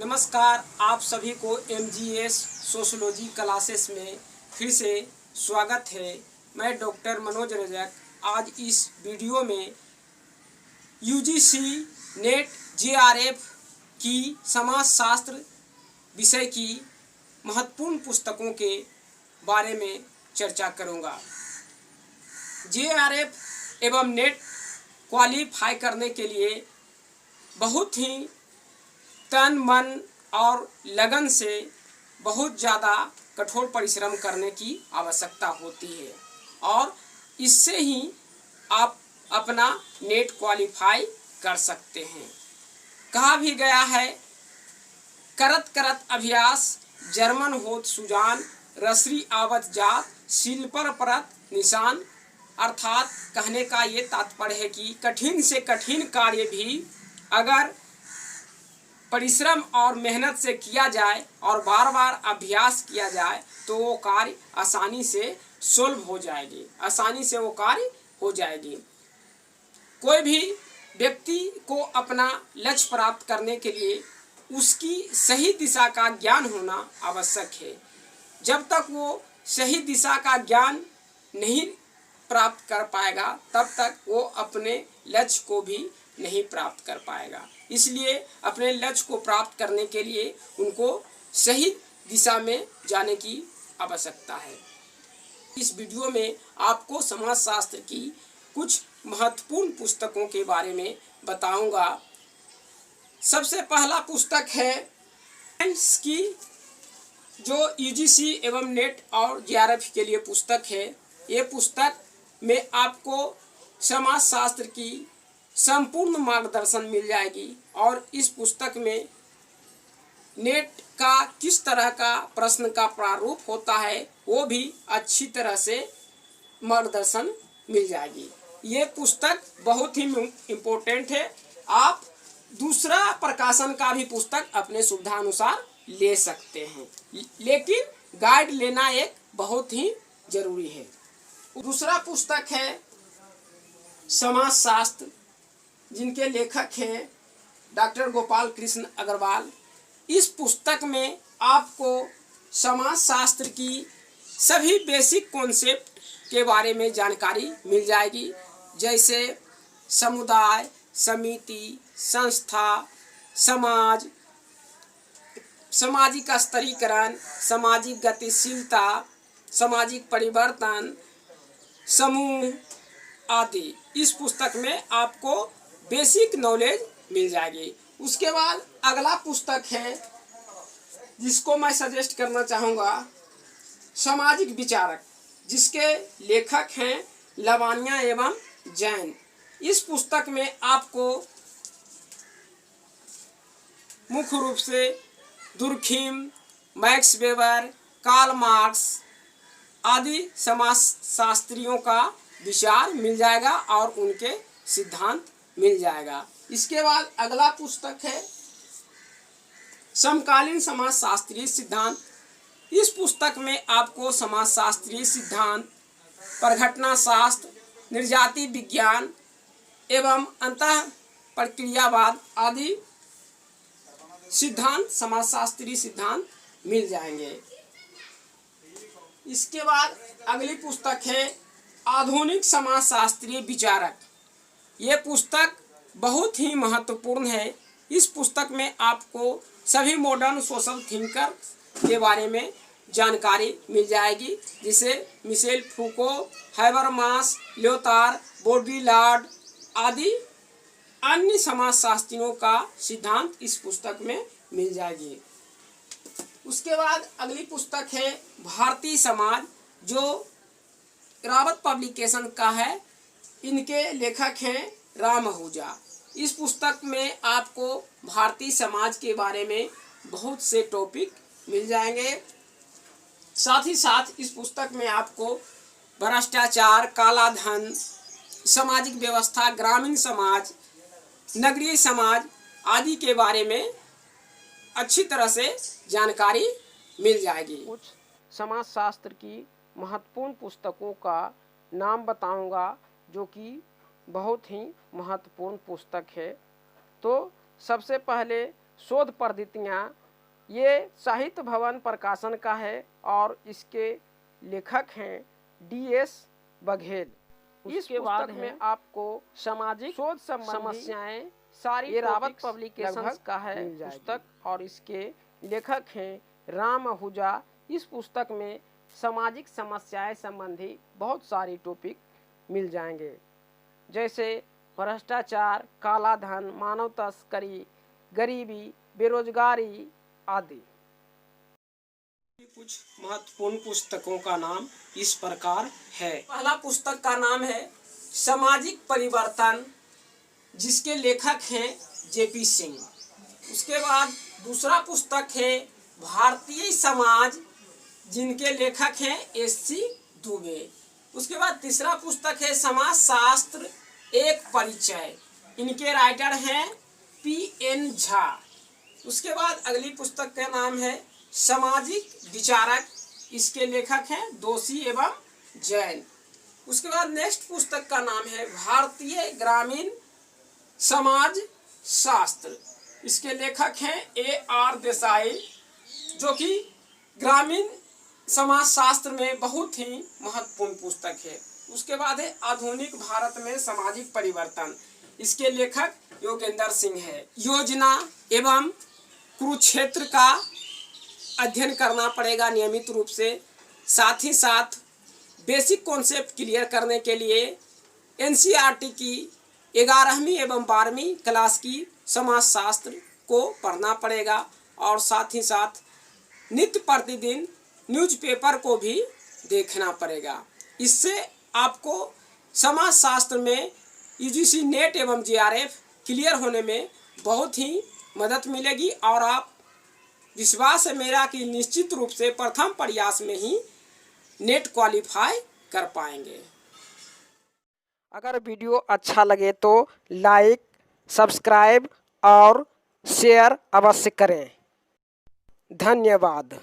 नमस्कार, आप सभी को MGS सोशोलॉजी क्लासेस में फिर से स्वागत है। मैं डॉक्टर मनोज रजक आज इस वीडियो में UGC नेट JRF की समाजशास्त्र विषय की महत्वपूर्ण पुस्तकों के बारे में चर्चा करूंगा। JRF एवं नेट क्वालिफाई करने के लिए बहुत ही तन मन और लगन से बहुत ज़्यादा कठोर परिश्रम करने की आवश्यकता होती है और इससे ही आप अपना नेट क्वालिफाई कर सकते हैं। कहा भी गया है, करत करत अभ्यास जर्मन होत सुजान, रसरी आवत जात शील पर परत निशान। अर्थात कहने का ये तात्पर्य है कि कठिन से कठिन कार्य भी अगर परिश्रम और मेहनत से किया जाए और बार बार अभ्यास किया जाए तो वो कार्य आसानी से सुलभ हो जाएगी, आसानी से वो कार्य हो जाएगी। कोई भी व्यक्ति को अपना लक्ष्य प्राप्त करने के लिए उसकी सही दिशा का ज्ञान होना आवश्यक है। जब तक वो सही दिशा का ज्ञान नहीं प्राप्त कर पाएगा तब तक वो अपने लक्ष्य को भी नहीं प्राप्त कर पाएगा। इसलिए अपने लक्ष्य को प्राप्त करने के लिए उनको सही दिशा में जाने की आवश्यकता है। इस वीडियो में आपको समाजशास्त्र की कुछ महत्वपूर्ण पुस्तकों के बारे में बताऊंगा। सबसे पहला पुस्तक है की जो UGC एवं नेट और JRF के लिए पुस्तक है। ये पुस्तक में आपको समाजशास्त्र की संपूर्ण मार्गदर्शन मिल जाएगी और इस पुस्तक में नेट का किस तरह का प्रश्न का प्रारूप होता है वो भी अच्छी तरह से मार्गदर्शन मिल जाएगी। ये पुस्तक बहुत ही इम्पोर्टेंट है। आप दूसरा प्रकाशन का भी पुस्तक अपने सुविधानुसार ले सकते हैं, लेकिन गाइड लेना एक बहुत ही जरूरी है। दूसरा पुस्तक है समाजशास्त्र, जिनके लेखक हैं डॉक्टर गोपाल कृष्ण अग्रवाल। इस पुस्तक में आपको समाजशास्त्र की सभी बेसिक कॉन्सेप्ट के बारे में जानकारी मिल जाएगी, जैसे समुदाय, समिति, संस्था, समाज, सामाजिक स्तरीकरण, सामाजिक गतिशीलता, सामाजिक परिवर्तन, समूह आदि। इस पुस्तक में आपको बेसिक नॉलेज मिल जाएगी। उसके बाद अगला पुस्तक है जिसको मैं सजेस्ट करना चाहूँगा, सामाजिक विचारक, जिसके लेखक हैं लवानिया एवं जैन। इस पुस्तक में आपको मुख्य रूप से Durkheim, Max Weber, Karl Marx आदि समाजशास्त्रियों का विचार मिल जाएगा और उनके सिद्धांत मिल जाएगा। इसके बाद अगला पुस्तक है समकालीन समाजशास्त्रीय सिद्धांत। इस पुस्तक में आपको समाजशास्त्रीय सिद्धांत, परघटना शास्त्र, निर्जाति विज्ञान एवं अंतः प्रक्रियावाद आदि सिद्धांत, समाजशास्त्रीय सिद्धांत मिल जाएंगे। इसके बाद अगली पुस्तक है आधुनिक समाजशास्त्रीय विचारक। ये पुस्तक बहुत ही महत्वपूर्ण है। इस पुस्तक में आपको सभी मॉडर्न सोशल थिंकर के बारे में जानकारी मिल जाएगी, जिसे मिशेल फूको, हैबरमास, ल्योतार, बोडीलार्ड आदि अन्य समाजशास्त्रियों का सिद्धांत इस पुस्तक में मिल जाएगी। उसके बाद अगली पुस्तक है भारतीय समाज, जो रावत पब्लिकेशन का है। इनके लेखक हैं राम आहूजा। इस पुस्तक में आपको भारतीय समाज के बारे में बहुत से टॉपिक मिल जाएंगे। साथ ही साथ इस पुस्तक में आपको भ्रष्टाचार, काला धन, सामाजिक व्यवस्था, ग्रामीण समाज, नगरीय समाज आदि के बारे में अच्छी तरह से जानकारी मिल जाएगी। कुछ समाजशास्त्र की महत्वपूर्ण पुस्तकों का नाम बताऊंगा जो कि बहुत ही महत्वपूर्ण पुस्तक है। तो सबसे पहले शोध पद्धतियाँ, ये साहित्य भवन प्रकाशन का है और इसके लेखक हैं DS बघेल। इस पुस्तक में आपको सामाजिक शोध समस्याएं सारी एरावत पब्लिकेशंस का है पुस्तक, और इसके लेखक हैं राम आहूजा। इस पुस्तक में सामाजिक समस्याएं संबंधी बहुत सारी टॉपिक मिल जाएंगे, जैसे भ्रष्टाचार, काला धन, मानव तस्करी, गरीबी, बेरोजगारी आदि। कुछ महत्वपूर्ण पुस्तकों का नाम इस प्रकार है। पहला पुस्तक का नाम है सामाजिक परिवर्तन, जिसके लेखक हैं JP सिंह। उसके बाद दूसरा पुस्तक है भारतीय समाज, जिनके लेखक हैं SC दुबे। उसके बाद तीसरा पुस्तक है समाज शास्त्र एक परिचय, इनके राइटर हैं PN झा। उसके बाद अगली पुस्तक का नाम है सामाजिक विचारक, इसके लेखक हैं दोषी एवं जैन। उसके बाद नेक्स्ट पुस्तक का नाम है भारतीय ग्रामीण समाज शास्त्र, इसके लेखक हैं AR देसाई, जो कि ग्रामीण समाज शास्त्र में बहुत ही महत्वपूर्ण पुस्तक है। उसके बाद है आधुनिक भारत में सामाजिक परिवर्तन, इसके लेखक योगेंद्र सिंह है। योजना एवं कुरुक्षेत्र का अध्ययन करना पड़ेगा नियमित रूप से। साथ ही साथ बेसिक कॉन्सेप्ट क्लियर करने के लिए NCERT की 11वीं एवं 12वीं क्लास की समाजशास्त्र को पढ़ना पड़ेगा, और साथ ही साथ नित्य प्रतिदिन न्यूज़पेपर को भी देखना पड़ेगा। इससे आपको समाजशास्त्र में UGC नेट एवं JRF क्लियर होने में बहुत ही मदद मिलेगी, और आप विश्वास है मेरा कि निश्चित रूप से प्रथम प्रयास में ही नेट क्वालिफाई कर पाएंगे। अगर वीडियो अच्छा लगे तो लाइक, सब्सक्राइब और शेयर अवश्य करें। धन्यवाद।